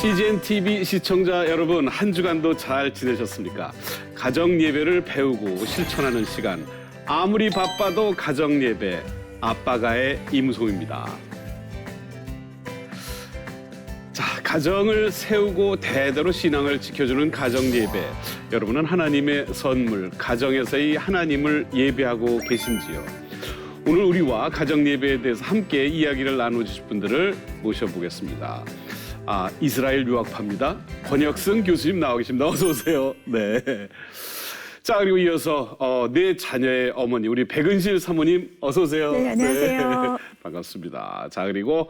CGN TV 시청자 여러분, 한 주간도 잘 지내셨습니까? 가정 예배를 배우고 실천하는 시간, 아무리 바빠도 가정 예배, 아빠가의 임송입니다. 자, 가정을 세우고 대대로 신앙을 지켜주는 가정 예배. 여러분은 하나님의 선물, 가정에서의 하나님을 예배하고 계신지요? 오늘 우리와 가정 예배에 대해서 함께 이야기를 나눠주실 분들을 모셔보겠습니다. 이스라엘 유학파입니다. 권혁승 교수님 나와 계십니다. 어서 오세요. 네. 자, 그리고 이어서 네 자녀의 어머니 우리 백은실 사모님 어서 오세요. 네, 안녕하세요. 네, 반갑습니다. 자, 그리고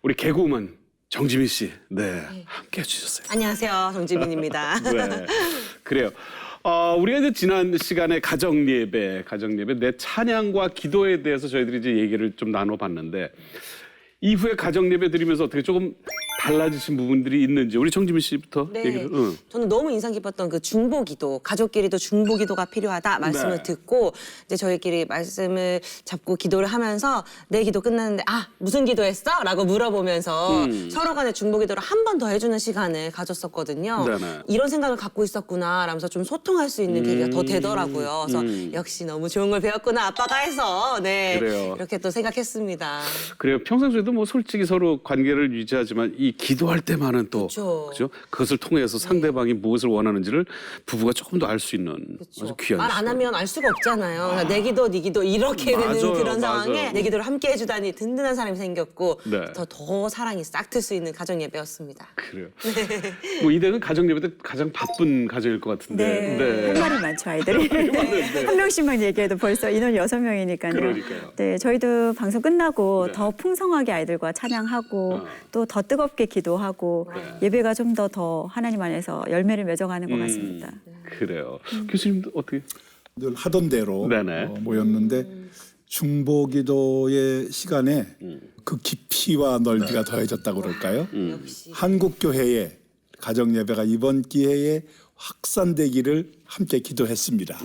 우리 개그우먼 정지민 씨, 네, 함께 해주셨어요. 안녕하세요, 정지민입니다. 네, 그래요. 우리가 이제 지난 시간에 가정 예배 내 찬양과 기도에 대해서 저희들이 이제 얘기를 좀 나눠봤는데, 이후에 가정 예배 드리면서 어떻게 조금 달라지신 부분들이 있는지 우리 정지민 씨부터 네, 얘기를. 저는 너무 인상 깊었던 그 중보기도, 가족끼리도 중보기도가 필요하다 말씀을 네. 듣고 이제 저희끼리 말씀을 잡고 기도를 하면서 내 기도 끝났는데 무슨 기도했어? 라고 물어보면서 서로 간에 중보기도를 한 번 더 해주는 시간을 가졌었거든요. 네네. 이런 생각을 갖고 있었구나 라면서 좀 소통할 수 있는 계기가 더 되더라고요. 그래서 역시 너무 좋은 걸 배웠구나 아빠가 해서 네, 그래요. 이렇게 또 생각했습니다. 그래요. 평상시에도 뭐 솔직히 서로 관계를 유지하지만 이 기도할 때만은 또 그쵸. 그죠? 그것을 통해서 상대방이 무엇을 원하는지를 부부가 조금 더 알 수 있는 아주 귀한 말 안 시간. 하면 알 수가 없잖아요. 그러니까 내 기도, 네 기도 이렇게 맞아요, 되는 그런 맞아요. 상황에 내 기도를 함께 해주다니 든든한 사람이 생겼고 네. 더 사랑이 싹 틀 수 있는 가정 예배였습니다. 그래요. 뭐 이댁은 가정 예배 때 가장 바쁜 가정일 것 같은데. 네, 할 말이 많죠, 아이들이. 한 명씩만 얘기해도 벌써 인원 6명이니까요. 그러니까요. 네, 저희도 방송 끝나고 네. 더 풍성하게 아이들과 찬양하고 또 더 뜨겁게 기도하고 네. 예배가 좀 더 하나님 안에서 열매를 맺어가는 것 같습니다. 그래요. 교수님도 어떻게? 늘 하던 대로 네네. 모였는데 중보기도의 시간에 그 깊이와 넓이가 더해졌다고 그럴까요? 역시. 한국 교회의 가정 예배가 이번 기회에 확산되기를 함께 기도했습니다.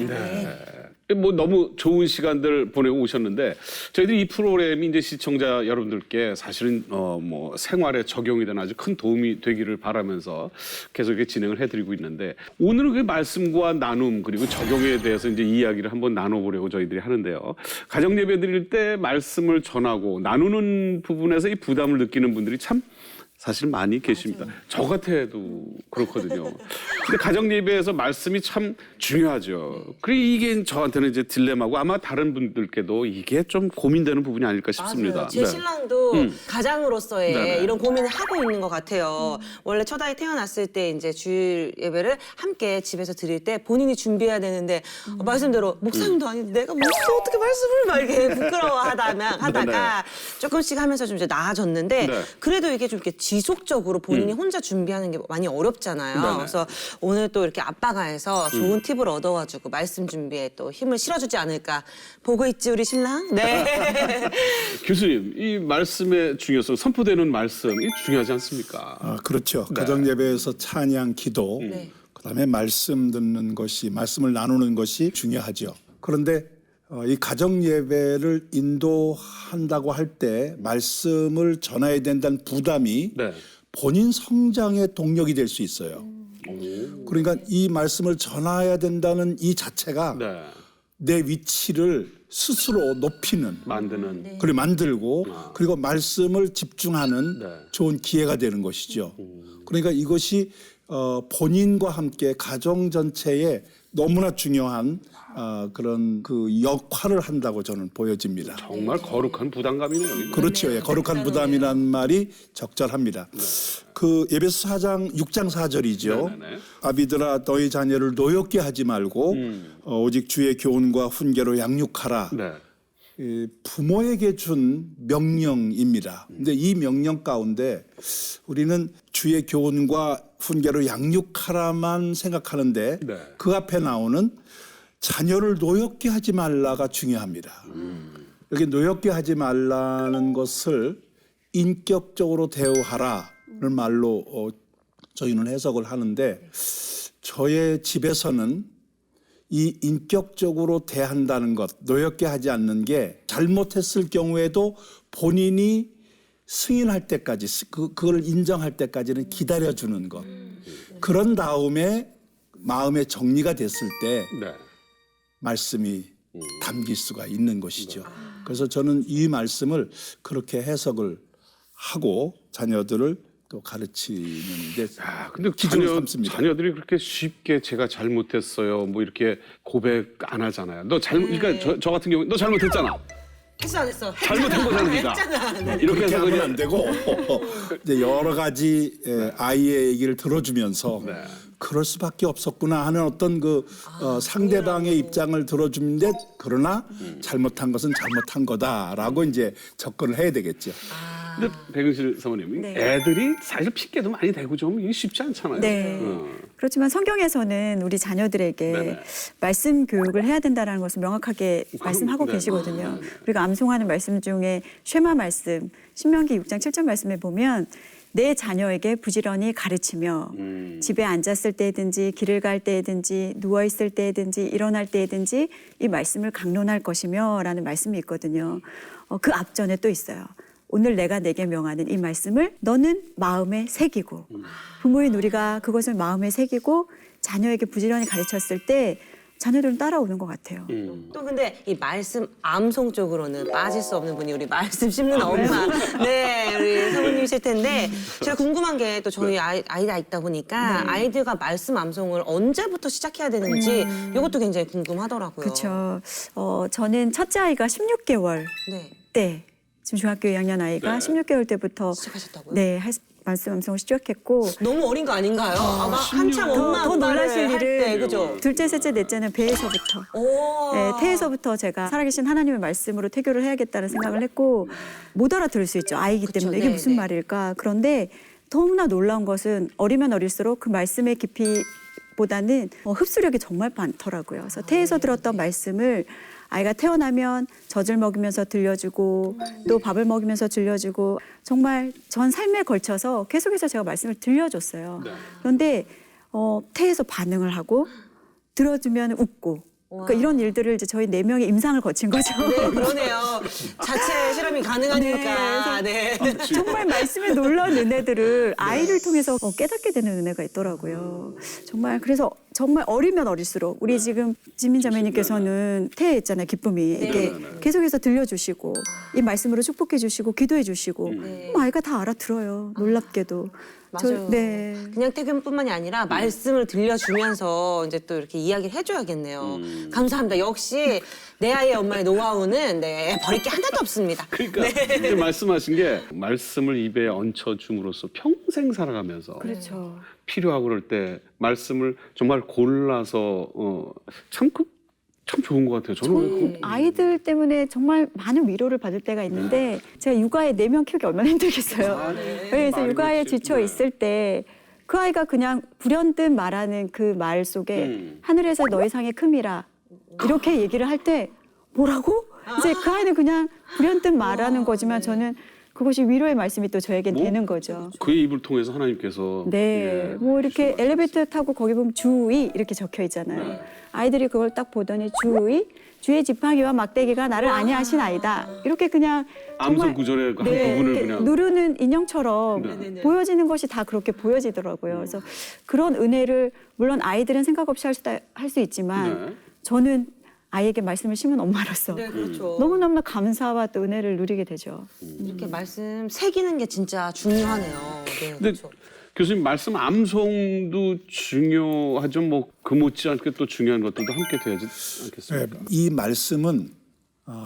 뭐 너무 좋은 시간들 보내고 오셨는데, 저희들이 이 프로그램이 이제 시청자 여러분들께 사실은 뭐 생활에 적용이 되는 아주 큰 도움이 되기를 바라면서 계속 이렇게 진행을 해드리고 있는데, 오늘은 그 말씀과 나눔 그리고 적용에 대해서 이제 이야기를 한번 나눠보려고 저희들이 하는데요. 가정 예배 드릴 때 말씀을 전하고 나누는 부분에서 이 부담을 느끼는 분들이 참 사실 많이 계십니다. 저 같아도 그렇거든요. 근데 가정 예배에서 말씀이 참 중요하죠. 그리고 이게 저한테는 이제 딜레마고 아마 다른 분들께도 이게 좀 고민되는 부분이 아닐까 싶습니다. 맞아요. 제 신랑도 가장으로서의 네네. 이런 고민을 하고 있는 것 같아요. 원래 첫 아이 태어났을 때 이제 주일 예배를 함께 집에서 드릴 때 본인이 준비해야 되는데 말씀대로 목사님도 아닌데 내가 무슨 어떻게 말씀을 막 이렇게 부끄러워하다가 조금씩 하면서 좀 이제 나아졌는데 네. 그래도 이게 좀 이렇게 지속적으로 본인이 혼자 준비하는 게 많이 어렵잖아요. 네네. 그래서 오늘 또 이렇게 아빠가 해서 좋은 팁을 얻어가지고 말씀 준비에 또 힘을 실어주지 않을까. 보고 있지 우리 신랑? 네. 교수님, 이 말씀의 중요성, 선포되는 말씀이 중요하지 않습니까? 그렇죠. 가정 예배에서 찬양, 기도, 네. 그다음에 말씀 듣는 것이, 말씀을 나누는 것이 중요하죠. 그런데 이 가정 예배를 인도한다고 할 때 말씀을 전해야 된다는 부담이 네. 본인 성장의 동력이 될 수 있어요. 그러니까 이 말씀을 전해야 된다는 이 자체가 네. 내 위치를 스스로 높이는, 만드는. 그리고 만들고, 그리고 말씀을 집중하는 네. 좋은 기회가 되는 것이죠. 그러니까 이것이 본인과 함께 가정 전체에 너무나 중요한 그런 그 역할을 한다고 저는 보여집니다. 정말 거룩한 부담감이네요. 이거. 그렇죠. 예, 거룩한 부담이란 말이 적절합니다. 그 에베소 4장 6장 4절이죠. 네네네. 아비들아 너희 자녀를 노엽게 하지 말고 오직 주의 교훈과 훈계로 양육하라. 네. 이 부모에게 준 명령입니다. 근데 이 명령 가운데 우리는 주의 교훈과 훈계로 양육하라만 생각하는데 네. 그 앞에 나오는 자녀를 노엽게 하지 말라가 중요합니다. 여기 노엽게 하지 말라는 것을 인격적으로 대우하라는 말로 저희는 해석을 하는데, 저의 집에서는 이 인격적으로 대한다는 것, 노엽게 하지 않는 게 잘못했을 경우에도 본인이 승인할 때까지 그걸 인정할 때까지는 기다려주는 것. 그런 다음에 마음의 정리가 됐을 때 네. 말씀이 담길 수가 있는 것이죠. 그래서 저는 이 말씀을 그렇게 해석을 하고 자녀들을 또 가르치는데 근데 기준을 삼습니다. 자녀들이 그렇게 쉽게 제가 잘못했어요. 뭐 이렇게 고백 안 하잖아요. 너 잘못, 그러니까 저 같은 경우 너 잘못했잖아. 했어 안 했어? 잘못한 거잖아, 네가. 했잖아. 네. 이렇게 그렇게 해서 하면 그냥 안 되고 이제 여러 가지 아이의 얘기를 들어주면서 네. 그럴 수밖에 없었구나 하는 어떤 상대방의 입장을 들어주는데 그러나 잘못한 것은 잘못한 거다라고 이제 접근을 해야 되겠죠. 근데 백은실 사모님, 네. 애들이 사실 핑계도 많이 대고 좀 이게 쉽지 않잖아요. 네. 그렇지만 성경에서는 우리 자녀들에게 네네. 말씀 교육을 해야 된다는 것을 명확하게 말씀하고 네. 계시거든요. 우리가 암송하는 말씀 중에 쉐마 말씀, 신명기 6장 7절 말씀에 보면 내 자녀에게 부지런히 가르치며 집에 앉았을 때든지 길을 갈 때든지 누워 있을 때든지 일어날 때든지 이 말씀을 강론할 것이며 라는 말씀이 있거든요. 그 앞전에 또 있어요. 오늘 내가 내게 명하는 이 말씀을 너는 마음에 새기고 부모인 우리가 그것을 마음에 새기고 자녀에게 부지런히 가르쳤을 때 자녀들은 따라오는 것 같아요. 또 근데 이 말씀 암송 쪽으로는 빠질 수 없는 분이 우리 말씀 씹는 엄마. 네, 우리 사모님이실 텐데 제가 궁금한 게 또 저희 아이가 있다 보니까 아이들과 말씀 암송을 언제부터 시작해야 되는지 이것도 굉장히 궁금하더라고요. 그렇죠. 저는 첫째 아이가 16개월 네. 때 지금 중학교 2학년 아이가 16개월 때부터 시작하셨다고요? 네, 말씀 암송을 시작했고 너무 어린 거 아닌가요? 아마 한참 엄마 더 아빠를 놀라실 할 일은 때, 그죠? 둘째, 셋째, 넷째는 배에서부터 오. 네, 태에서부터 제가 살아계신 하나님의 말씀으로 태교를 해야겠다는 생각을 했고 못 알아들을 수 있죠. 아이기 그쵸, 때문에 이게 네, 무슨 네. 말일까. 그런데 너무나 놀라운 것은 어리면 어릴수록 그 말씀의 깊이보다는 흡수력이 정말 많더라고요. 그래서 태에서 들었던 말씀을 아이가 태어나면 젖을 먹이면서 들려주고 또 밥을 먹이면서 들려주고 정말 전 삶에 걸쳐서 계속해서 제가 말씀을 들려줬어요. 그런데 태에서 반응을 하고 들어주면 웃고 그러니까 이런 일들을 이제 저희 4명의 임상을 거친 거죠. 네, 그러네요. 자체 실험이 가능하니까. 네. 정말 말씀에 놀라운 은혜들을 아이를 통해서 깨닫게 되는 은혜가 있더라고요. 정말 그래서 정말 어리면 어릴수록 우리 지금 지민자매님께서는 태했잖아요. 기쁨이 이게 계속해서 들려주시고 이 말씀으로 축복해 주시고 기도해 주시고 아이가 다 알아들어요. 놀랍게도. 맞아요. 네. 그냥 퇴근뿐만이 아니라 말씀을 들려주면서 이제 또 이렇게 이야기를 해줘야겠네요. 감사합니다. 역시 내 아이의 엄마의 노하우는 버릴 게 하나도 없습니다. 그러니까 지금 말씀하신 게 말씀을 입에 얹혀줌으로써 평생 살아가면서 그렇죠. 필요하고 그럴 때 말씀을 정말 골라서 참 좋은 것 같아요. 저는 아이들 때문에 정말 많은 위로를 받을 때가 있는데 제가 육아에 4명 키우기 얼마나 힘들겠어요. 그래서 육아에 지쳐 있을 때 그 아이가 그냥 불현듯 말하는 그 말 속에 하늘에서 너의 상의 큼이라 이렇게 얘기를 할 때 뭐라고? 이제 그 아이는 그냥 불현듯 말하는 거지만 저는 그것이 위로의 말씀이 또 저에겐 되는 거죠. 그의 입을 통해서 하나님께서 네, 뭐 이렇게 엘리베이터 타고 거기 보면 주의 이렇게 적혀 있잖아요. 아이들이 그걸 딱 보더니 주의 지팡이와 막대기가 나를 안위하신 아이다. 이렇게 그냥 암송 구절의 한 부분을 이렇게 그냥 누르는 인형처럼 보여지는 것이 다 그렇게 보여지더라고요. 그래서 그런 은혜를 물론 아이들은 생각 없이 할 수 있지만 저는 아이에게 말씀을 심은 엄마로서 네, 그렇죠. 너무너무 감사와 또 은혜를 누리게 되죠. 이렇게 말씀 새기는 게 진짜 중요하네요. 네, 근데 그렇죠. 교수님 말씀 암송도 중요하죠. 뭐 그 못지않게 또 중요한 것들도 함께 돼야지 않겠습니까? 이 말씀은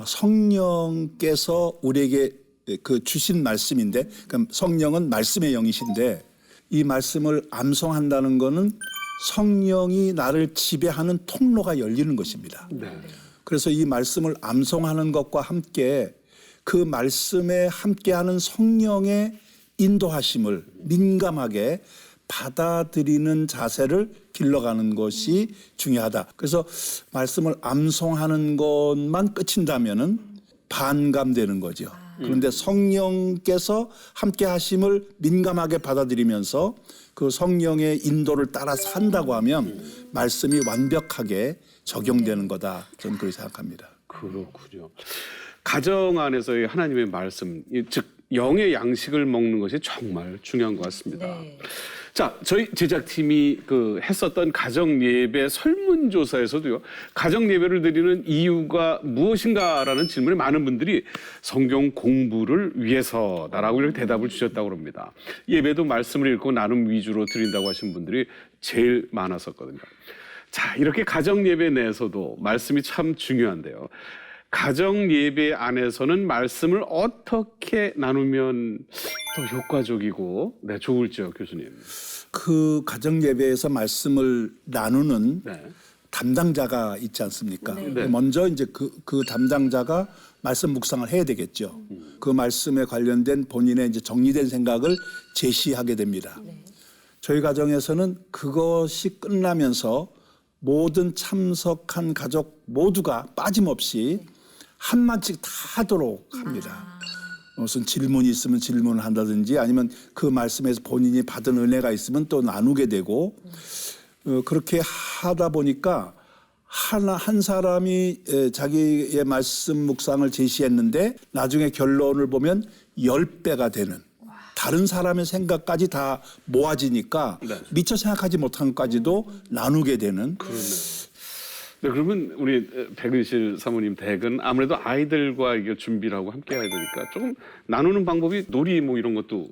성령께서 우리에게 그 주신 말씀인데 그럼 성령은 말씀의 영이신데 이 말씀을 암송한다는 거는 성령이 나를 지배하는 통로가 열리는 것입니다. 네. 그래서 이 말씀을 암송하는 것과 함께 그 말씀에 함께하는 성령의 인도하심을 민감하게 받아들이는 자세를 길러가는 것이 중요하다. 그래서 말씀을 암송하는 것만 끝인다면은 반감되는 거죠. 그런데 성령께서 함께 하심을 민감하게 받아들이면서 그 성령의 인도를 따라 산다고 하면 말씀이 완벽하게 적용되는 거다. 저는 그렇게 생각합니다. 그렇군요. 가정 안에서의 하나님의 말씀, 즉 영의 양식을 먹는 것이 정말 중요한 것 같습니다. 네. 자, 저희 제작팀이 했었던 가정 예배 설문조사에서도요, 가정 예배를 드리는 이유가 무엇인가라는 질문에 많은 분들이 성경 공부를 위해서다라고 이렇게 대답을 주셨다고 합니다. 예배도 말씀을 읽고 나눔 위주로 드린다고 하신 분들이 제일 많았었거든요. 자, 이렇게 가정 예배 내에서도 말씀이 참 중요한데요. 가정 예배 안에서는 말씀을 어떻게 나누면 더 효과적이고 좋을지요, 교수님? 그 가정 예배에서 말씀을 나누는 네. 담당자가 있지 않습니까? 네. 먼저 이제 그 담당자가 말씀 묵상을 해야 되겠죠. 그 말씀에 관련된 본인의 이제 정리된 생각을 제시하게 됩니다. 저희 가정에서는 그것이 끝나면서 모든 참석한 가족 모두가 빠짐없이 한마디씩 다 하도록 합니다. 무슨 질문이 있으면 질문을 한다든지 아니면 그 말씀에서 본인이 받은 은혜가 있으면 또 나누게 되고 그렇게 하다 보니까 한 사람이 자기의 말씀 묵상을 제시했는데 나중에 결론을 보면 10배가 되는 다른 사람의 생각까지 다 모아지니까 네. 미처 생각하지 못한 것까지도 나누게 되는 네, 그러면 우리 백은실 사모님 댁은 아무래도 아이들과 이게 준비를 하고 함께 해야 되니까 조금 나누는 방법이 놀이 뭐 이런 것도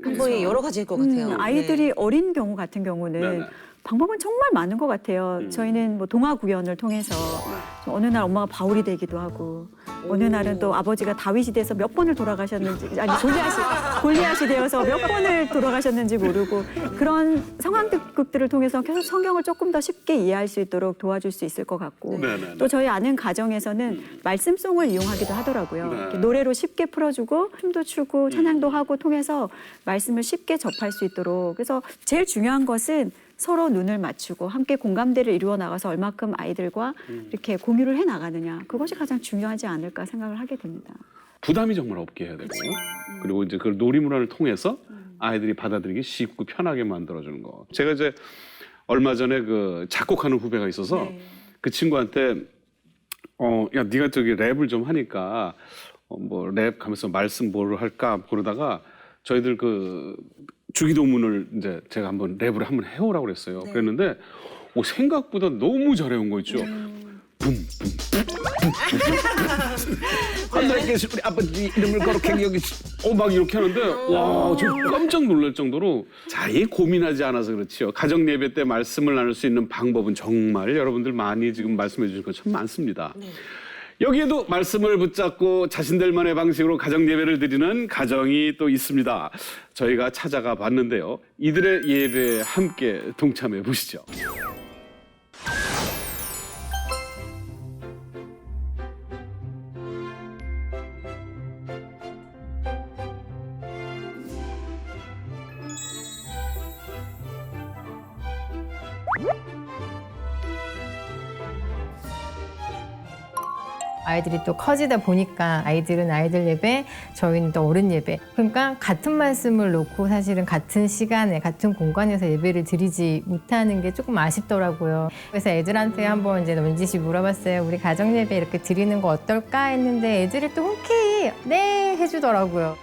방법이 여러 가지일 것 같아요. 아이들이 네. 어린 경우 같은 경우는 네네. 방법은 정말 많은 것 같아요. 저희는 뭐 동화 구연을 통해서 어느 날 엄마가 바울이 되기도 하고 어느 날은 또 아버지가 다윗이 돼서 몇 번을 돌아가셨는지 아니 골리앗이 되어서 몇 번을 돌아가셨는지 모르고 그런 상황극들을 통해서 계속 성경을 조금 더 쉽게 이해할 수 있도록 도와줄 수 있을 것 같고 네네네. 또 저희 아는 가정에서는 말씀송을 이용하기도 하더라고요. 네. 이렇게 노래로 쉽게 풀어주고 춤도 추고 찬양도 하고 통해서 말씀을 쉽게 접할 수 있도록 그래서 제일 중요한 것은 서로 눈을 맞추고 함께 공감대를 이루어 나가서 얼마큼 아이들과 이렇게 공유를 해 나가느냐 그것이 가장 중요하지 않을까 생각을 하게 됩니다. 부담이 정말 없게 해야 되고 그리고 이제 그 놀이 문화를 통해서 아이들이 받아들이기 쉽고 편하게 만들어주는 거. 제가 이제 얼마 전에 그 작곡하는 후배가 있어서 그 친구한테 야 네가 저기 랩을 좀 하니까 뭐 랩 하면서 말씀 뭐를 할까 그러다가 저희들 그 주기도문을 이제 제가 한번 랩을 한번 해오라고 그랬어요. 그랬는데 생각보다 너무 잘해온 거 있죠. 하늘에 계신 우리 아버지 이름을 거룩하게 여기 막 이렇게 하는데 와, 저 깜짝 놀랄 정도로 자, 이 고민하지 않아서 그렇지요. 가정 예배 때 말씀을 나눌 수 있는 방법은 정말 여러분들 많이 지금 말씀해 주신 것 참 많습니다. 여기에도 말씀을 붙잡고 자신들만의 방식으로 가정 예배를 드리는 가정이 또 있습니다. 저희가 찾아가 봤는데요. 이들의 예배에 함께 동참해 보시죠. 아이들이 또 커지다 보니까 아이들은 아이들 예배, 저희는 또 어른 예배. 그러니까 같은 말씀을 놓고 사실은 같은 시간에 같은 공간에서 예배를 드리지 못하는 게 조금 아쉽더라고요. 그래서 애들한테 한번 이제 넌지시 물어봤어요. 우리 가정 예배 이렇게 드리는 거 어떨까 했는데 애들이 또 흔쾌히 네 해주더라고요.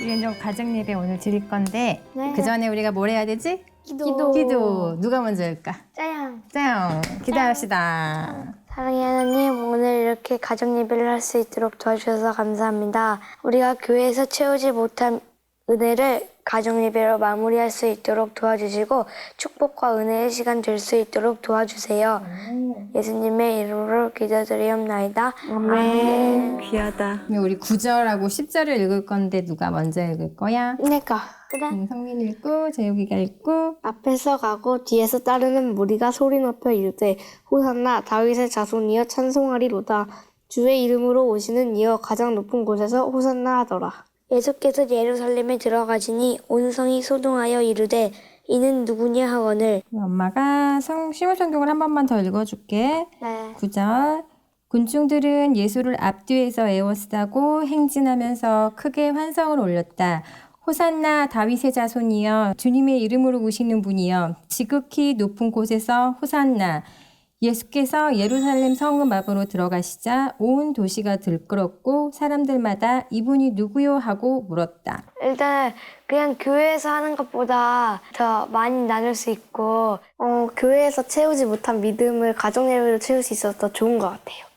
우리 이제 가정 예배 오늘 드릴 건데 네. 그 전에 우리가 뭘 해야 되지? 기도. 누가 먼저 할까? 짜양. 짜요. 기도합시다. 사랑의 하나님, 오늘 이렇게 가정 예배를 할 수 있도록 도와주셔서 감사합니다. 우리가 교회에서 채우지 못한 은혜를 가정 예배로 마무리할 수 있도록 도와주시고 축복과 은혜의 시간 될 수 있도록 도와주세요. 예수님의 이름으로 기도드리옵나이다. 아멘. 귀하다. 그럼 우리 9절하고 10절을 읽을 건데 누가 먼저 읽을 거야? 내가 그래. 성민 읽고 재욱이가 읽고 앞에서 가고 뒤에서 따르는 무리가 소리 높여 이르되 호산나 다윗의 자손이여 찬송하리로다. 주의 이름으로 오시는 이여 가장 높은 곳에서 호산나 하더라. 예수께서 예루살렘에 들어가시니 온 성이 소동하여 이르되 이는 누구냐 하거늘. 엄마가 시물 성경을 한 번만 더 읽어줄게. 네. 9절 군중들은 예수를 앞뒤에서 에워싸고 행진하면서 크게 환성을 올렸다. 호산나 다윗의 자손이여 주님의 이름으로 오시는 분이여 지극히 높은 곳에서 호산나 예수께서 예루살렘 성읍 앞으로 들어가시자 온 도시가 들끓었고 사람들마다 이분이 누구요 하고 물었다. 일단 그냥 교회에서 하는 것보다 더 많이 나눌 수 있고 교회에서 채우지 못한 믿음을 가정 예배로 채울 수 있어서 더 좋은 것 같아요.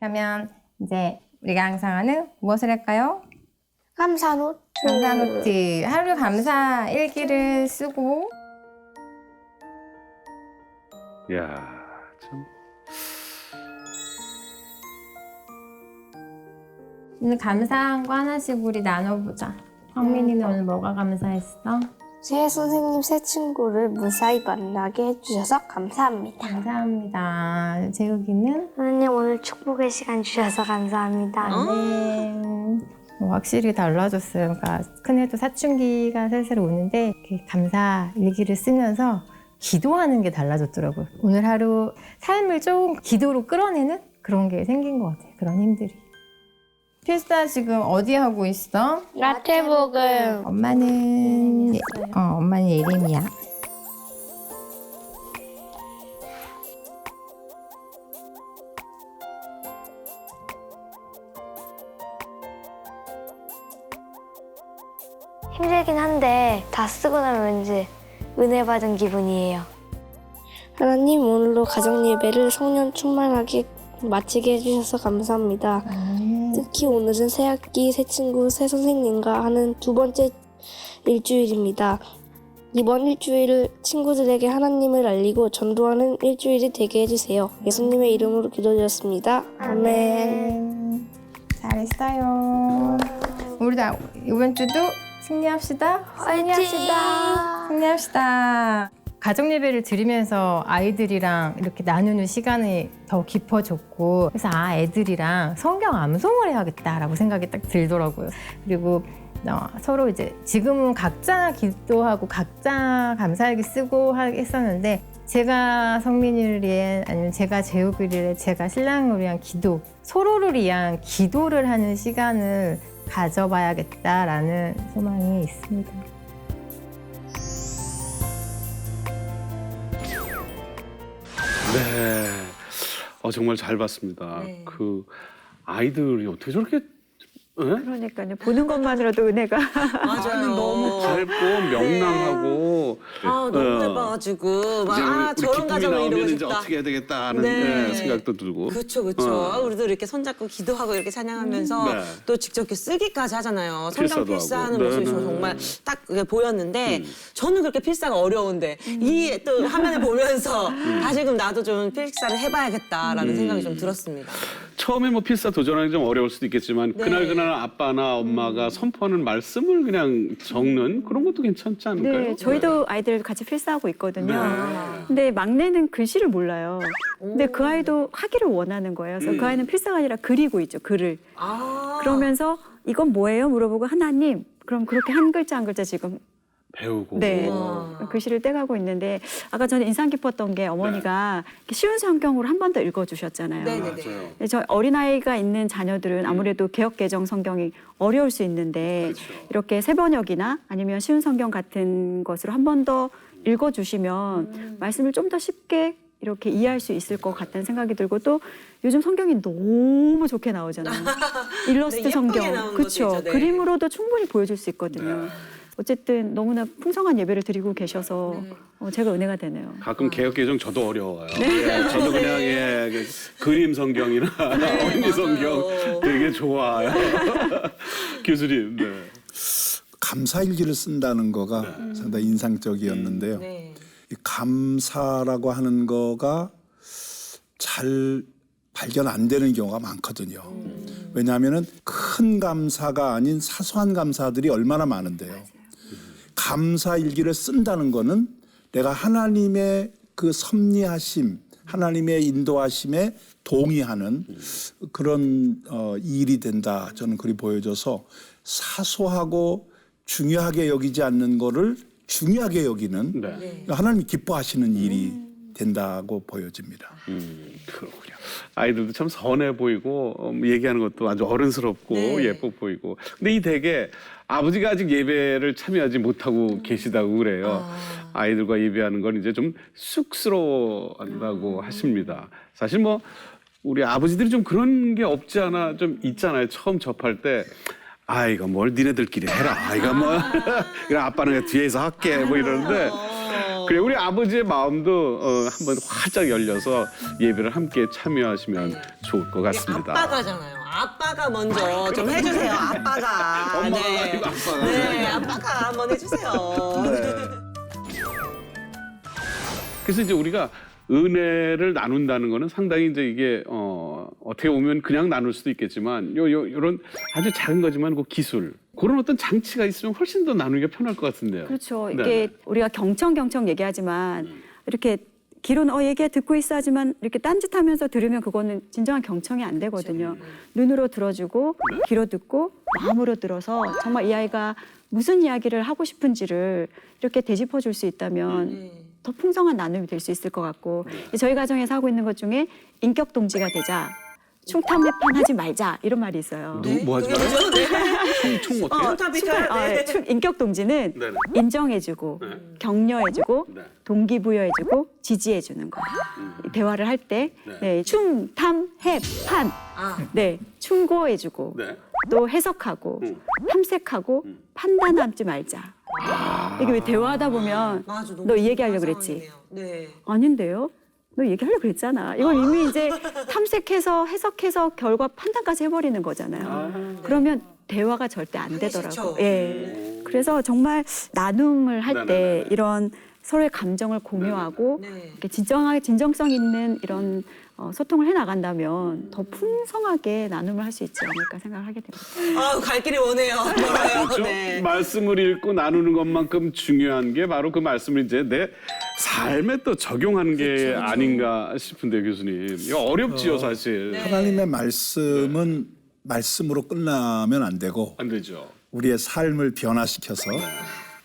그러면 이제 우리가 항상 하는 무엇을 할까요? 감사 노트. 감사 노트. 하루 감사 일기를 쓰고 야, 참. 오늘 감사한 거 하나씩 우리 나눠보자. 황민이는 오늘 뭐가 감사했어? 새 선생님, 새 친구를 무사히 만나게 해주셔서 감사합니다. 감사합니다. 재욱이는? 선생님, 오늘 축복의 시간 주셔서 감사합니다. 네. 확실히 달라졌어요. 그러니까 큰애도 사춘기가 슬슬 오는데 이렇게 감사 일기를 쓰면서 기도하는 게 달라졌더라고요. 오늘 하루 삶을 좀 기도로 끌어내는 그런 게 생긴 것 같아요. 그런 힘들이. 필사 지금 어디 하고 있어? 라테복음. 엄마는 엄마는 예림이야. 힘들긴 한데 다 쓰고 나면 왠지 은혜 받은 기분이에요. 하나님, 오늘로 가정 예배를 성령 충만하게 마치게 해주셔서 감사합니다. 특히 오늘은 새 학기, 새 친구, 새 선생님과 하는 두 번째 일주일입니다. 이번 일주일을 친구들에게 하나님을 알리고 전도하는 일주일이 되게 해주세요. 예수님의 이름으로 기도드렸습니다. 아멘. 잘했어요. 우리 다 이번 주도 승리합시다. 화이팅합시다. 승리합시다. 가정 예배를 드리면서 아이들이랑 이렇게 나누는 시간이 더 깊어졌고 그래서 애들이랑 성경 암송을 해야겠다라고 생각이 딱 들더라고요. 그리고 서로 이제 지금은 각자 기도하고 각자 감사일기 쓰고 했었는데 제가 성민이를 위해 아니면 제가 재욱이를 위해 제가 신랑을 위한 기도 서로를 위한 기도를 하는 시간을 가져봐야겠다라는 소망이 있습니다. 네. 정말 잘 봤습니다. 네. 그 아이들이 어떻게 저렇게 그러니까요. 보는 것만으로도 은혜가. 맞아요. 너무 밝고 명랑하고 너무 예뻐가지고 이제 막 우리 저런 기쁨이 가정을 나오면 이루고 이제 싶다. 어떻게 해야 되겠다 하는 네. 생각도 들고. 그렇죠, 그렇죠. 우리도 이렇게 손잡고 기도하고 이렇게 찬양하면서 네. 또 직접 이렇게 쓰기까지 하잖아요. 필사도 성경 필사하는 하고. 모습이 네, 네. 정말 딱 그게 보였는데 저는 그렇게 필사가 어려운데 이 또 화면을 보면서 다시금 나도 좀 필사를 해봐야겠다라는 생각이 좀 들었습니다. 처음에 뭐 필사 도전하기 좀 어려울 수도 있겠지만 네. 그날 아빠나 엄마가 선포하는 말씀을 그냥 적는 그런 것도 괜찮지 않을까요? 네, 저희도 아이들 같이 필사하고 있거든요. 네. 근데 막내는 글씨를 몰라요. 근데 그 아이도 하기를 원하는 거예요. 그래서 그 아이는 필사가 아니라 그리고 있죠, 글을. 그러면서 이건 뭐예요? 물어보고 하나님, 그럼 그렇게 한 글자 한 글자 지금 배우고. 네, 글씨를 떼가고 있는데 아까 저는 인상 깊었던 게 어머니가 이렇게 쉬운 성경으로 한 번 더 읽어주셨잖아요. 네네네. 맞아요. 근데 저 어린아이가 있는 자녀들은 아무래도 개역개정 성경이 어려울 수 있는데 이렇게 새번역이나 아니면 쉬운 성경 같은 것으로 한 번 더 읽어주시면 말씀을 좀 더 쉽게 이렇게 이해할 수 있을 것 같다는 생각이 들고 또 요즘 성경이 너무 좋게 나오잖아요. 일러스트 네, 예쁘게 성경. 나오는 것도 그렇죠. 있죠, 네. 그림으로도 충분히 보여줄 수 있거든요. 어쨌든 너무나 풍성한 예배를 드리고 계셔서 제가 은혜가 되네요. 가끔 개혁 개정 저도 어려워요. 예, 저도 그냥 그림 성경이나 어린이 성경 되게 좋아요. 교수님. 네. 감사일기를 쓴다는 거가 상당히 인상적이었는데요. 네. 이 감사라고 하는 거가 잘 발견 안 되는 경우가 많거든요. 왜냐하면 큰 감사가 아닌 사소한 감사들이 얼마나 많은데요. 감사일기를 쓴다는 거는 내가 하나님의 그 섭리하심, 하나님의 인도하심에 동의하는 그런 일이 된다. 저는 그리 보여져서 사소하고 중요하게 여기지 않는 거를 중요하게 여기는 네. 하나님이 기뻐하시는 일이 된다고 보여집니다. 그렇군요. 아이들도 참 선해 보이고 얘기하는 것도 아주 어른스럽고 네. 예뻐 보이고. 근데 이 대개 아버지가 아직 예배를 참여하지 못하고 계시다고 그래요. 아이들과 예배하는 건 이제 좀 쑥스러워한다고 하십니다. 사실 뭐 우리 아버지들이 좀 그런 게 없지 않아 좀 있잖아요. 처음 접할 때. 아, 이거 뭘 니네들끼리 해라. 아, 이거 뭐. 그냥 아빠는 그냥 뒤에서 할게. 뭐 이러는데. 그래, 우리 아버지의 마음도 한번 활짝 열려서 예배를 함께 참여하시면 좋을 것 같습니다. 아빠가잖아요. 아빠가 먼저 좀 해주세요. 아빠가. 엄마가 네. 아니고 아빠가. 네, 아빠가 한번 해주세요. 그래서 이제 우리가 은혜를 나눈다는 거는 상당히 이제 이게 어떻게 보면 그냥 나눌 수도 있겠지만 요런 아주 작은 거지만 그 기술 그런 어떤 장치가 있으면 훨씬 더 나누기가 편할 것 같은데요. 그렇죠. 네. 이게 우리가 경청 얘기하지만 이렇게 귀로는 얘기 듣고 있어 하지만 이렇게 딴짓하면서 들으면 그거는 진정한 경청이 안 되거든요. 눈으로 들어주고 귀로 듣고 마음으로 들어서 정말 이 아이가 무슨 이야기를 하고 싶은지를 이렇게 되짚어 줄 수 있다면 더 풍성한 나눔이 될 수 있을 것 같고 저희 가정에서 하고 있는 것 중에 인격 동지가 되자. 충탐매판 하지 말자 이런 말이 있어요. 뭐 하지 말아요? 총 어떻게? 인격 동지는 네네. 인정해주고 네. 격려해주고 네. 동기부여해주고 지지해주는 거. 대화를 할 때 네. 충탐해판 네 충고해주고 네. 또 해석하고 탐색하고 판단하지 말자. 이게 왜 대화하다 보면 맞아, 너무 너 이 얘기하려고 그랬지? 상황이네요. 네. 아닌데요? 너 얘기하려고 그랬잖아. 이건 이미 이제 탐색해서 해석해서 결과 판단까지 해버리는 거잖아요. 그러면 대화가 절대 안 되더라고. 싫죠. 예. 그래서 정말 나눔을 할 때 네네네. 이런 서로의 감정을 공유하고 네. 이렇게 진정성 있는 이런 소통을 해나간다면 더 풍성하게 나눔을 할 수 있지 않을까 생각을 하게 됩니다. 아, 갈 길이 머네요. 멀어요. 그렇죠? 네. 말씀을 읽고 나누는 것만큼 중요한 게 바로 그 말씀을 이제 내 삶에 또 적용하는 게 아닌가 싶은데 교수님. 이거 어렵지요 사실. 네. 하나님의 말씀은 말씀으로 끝나면 안 되고 안 되죠. 우리의 삶을 변화시켜서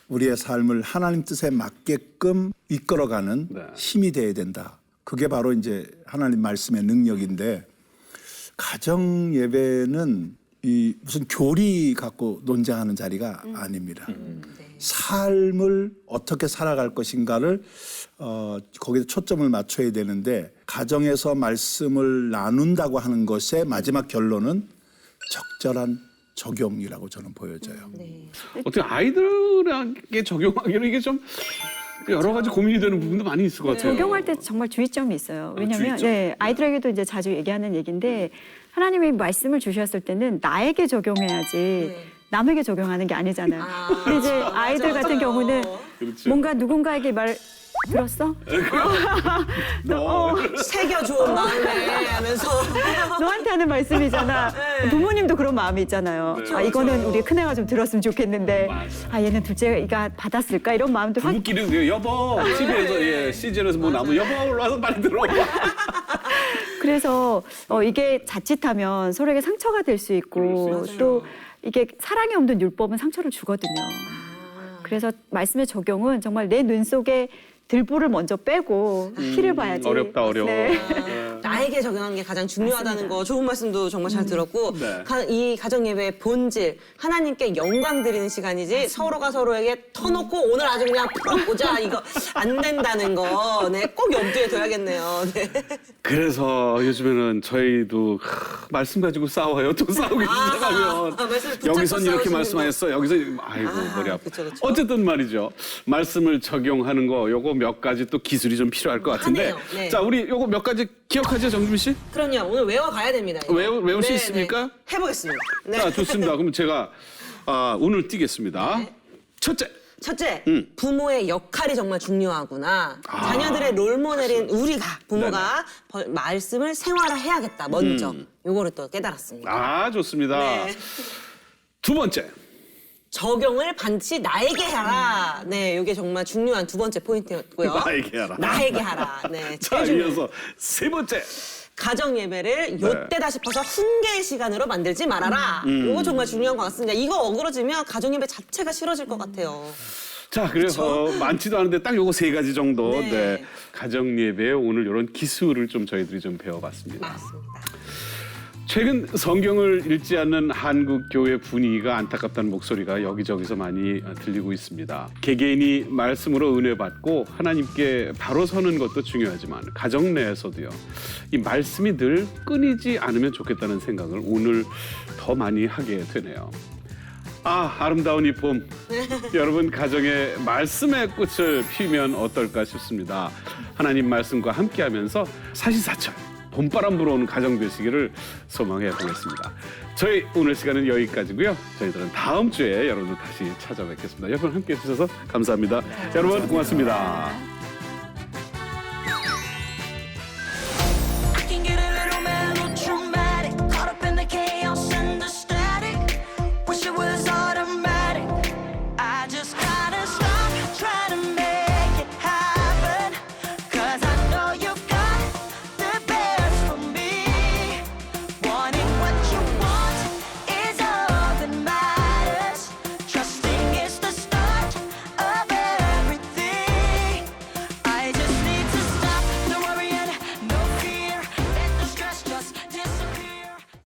우리의 삶을 하나님 뜻에 맞게끔 이끌어가는 네. 힘이 돼야 된다. 그게 바로 이제 하나님 말씀의 능력인데 가정 예배는 이 무슨 교리 갖고 논쟁하는 자리가 아닙니다. 삶을 어떻게 살아갈 것인가를 거기에 초점을 맞춰야 되는데 가정에서 말씀을 나눈다고 하는 것의 마지막 결론은 적절한 적용이라고 저는 보여져요. 어떻게 아이들에게 적용하기는 이게 좀 여러 가지 고민이 되는 부분도 많이 있을 것 같아요. 적용할 때 정말 주의점이 있어요. 왜냐하면 주의점. 네, 아이들에게도 이제 자주 얘기하는 얘기인데 하나님이 말씀을 주셨을 때는 나에게 적용해야지 남에게 적용하는 게 아니잖아요. 근데 이제 아이들 같은 맞아요. 경우는 그렇죠. 뭔가 누군가에게 말 들었어? 새겨 좋은 마음에 하면서 너한테 하는 말씀이잖아. 부모님도 그런 마음이 있잖아요. 아, 이거는 우리 큰애가 좀 들었으면 좋겠는데, 아, 얘는 둘째가 받았을까? 이런 마음도 확. 부부끼리 여보 TV에서 예, CGN에서 뭐 나무 여보 올라와서 빨리 들어봐. 그래서 이게 자칫하면 서로에게 상처가 될 수 있고, 또 이게 사랑이 없는 율법은 상처를 주거든요. 그래서 말씀의 적용은 정말 내 눈 속에 들보를 먼저 빼고 피를 봐야지. 어렵다 어려워. 네. 나에게 적용하는 게 가장 중요하다는 거 좋은 말씀도 정말 잘 들었고 네. 이 가정 예배의 본질 하나님께 영광 드리는 시간이지 서로가 서로에게 터놓고 오늘 아주 그냥 풀어보자 이거 안 된다는 거 네, 꼭 염두에 둬야겠네요. 네. 그래서 요즘에는 저희도 말씀 가지고 싸워요. 또 싸우기 시작하면 말씀을 붙잡고 여기선 이렇게 싸우시는 말씀하셨어. 여기서 아이고 머리 아파. 그쵸, 그쵸. 어쨌든 말이죠. 말씀을 적용하는 거 요거 몇 가지 또 기술이 좀 필요할 것 같은데. 하네요. 네. 자 우리 요거 몇 가지 기억하죠, 정준 씨? 그럼요. 오늘 외워가야 됩니다. 이거. 외울 수 네, 있습니까? 네. 해보겠습니다. 네. 자 좋습니다. 그럼 제가 운을 띄겠습니다. 첫째. 첫째, 부모의 역할이 정말 중요하구나. 자녀들의 롤모델인 우리가, 부모가 말씀을 생활화해야겠다, 먼저. 요거를 또 깨달았습니다. 아 좋습니다. 네. 두 번째. 적용을 반드시 나에게 하라. 네, 이게 정말 중요한 두 번째 포인트였고요. 나에게 하라. 나에게 하라. 네, 자 제일 중요해요. 이어서 세 번째. 가정 예배를 요때다 싶어서 훈계의 시간으로 만들지 말아라. 이거 정말 중요한 것 같습니다. 이거 어그러지면 가정 예배 자체가 싫어질 것 같아요. 자, 그래서 많지도 않은데 딱 요거 3가지 정도 네. 네. 가정 예배에 오늘 이런 기술을 좀 저희들이 좀 배워봤습니다. 맞습니다. 최근 성경을 읽지 않는 한국 교회 분위기가 안타깝다는 목소리가 여기저기서 많이 들리고 있습니다. 개개인이 말씀으로 은혜 받고 하나님께 바로 서는 것도 중요하지만 가정 내에서도요. 이 말씀이 늘 끊이지 않으면 좋겠다는 생각을 오늘 더 많이 하게 되네요. 아, 아름다운 이 봄. 여러분 가정에 말씀의 꽃을 피우면 어떨까 싶습니다. 하나님 말씀과 함께하면서 사시사철 봄바람 불어오는 가정 되시기를 소망해 보겠습니다. 저희 오늘 시간은 여기까지고요. 저희들은 다음 주에 여러분들 다시 찾아뵙겠습니다. 여러분 함께해 주셔서 감사합니다. 여러분 고맙습니다.